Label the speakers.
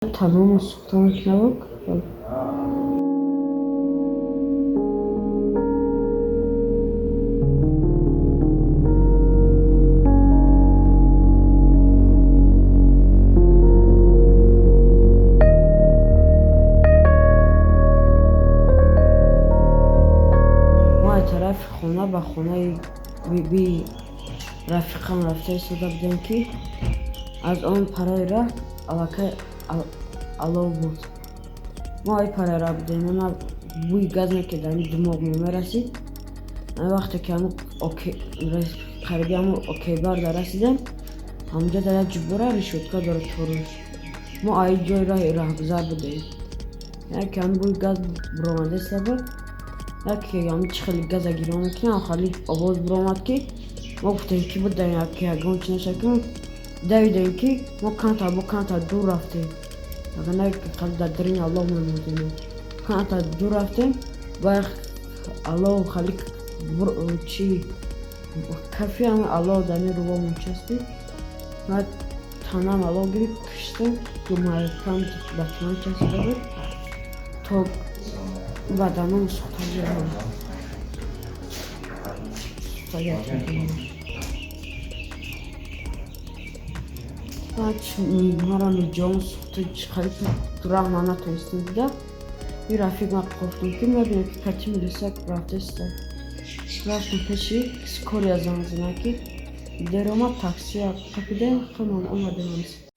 Speaker 1: Tamam sultanlıkla bak. ما طرف خونه به خونه بی رفیقم رفته ایستاده بودیم که از آن پرای راه علاقه علو بود. ما ای پرای راه بودیم اما بوی گاز نکردن دماغ میرسید. وقتی که قریبی همون اوکی بار در رسیدم همونجا در جبوره ریشوتکا داره چروش. ما ای جای راه گذار بودیم. یکی هم بوی گاز برآمده سبب یکی هم خیلی گاز گیرونه که خالی آواز برآمد که ما گفتیم که بود در یکی هگون چی نشکم دویدیم که ما کانتا دور رفتیم اگر نه که خیلی در درین الله میمودیم کانتا دور رفتیم و الله خالی چی کافی هم الله دنی رو با منچستی و تنم الله گیری کشتیم دو مایتان بطمان چسته بود تا بدنم سختگی هم سختگیت میکنم مرا جان سخته خیلی تو راه من نتونستیم دیده یه رفیق من گفتم که میبینم که کتی میرسه رفته است رفتم پیشی سکوری از آن زنکی در اومد تاکسی ها تپیدم خیلی اومدم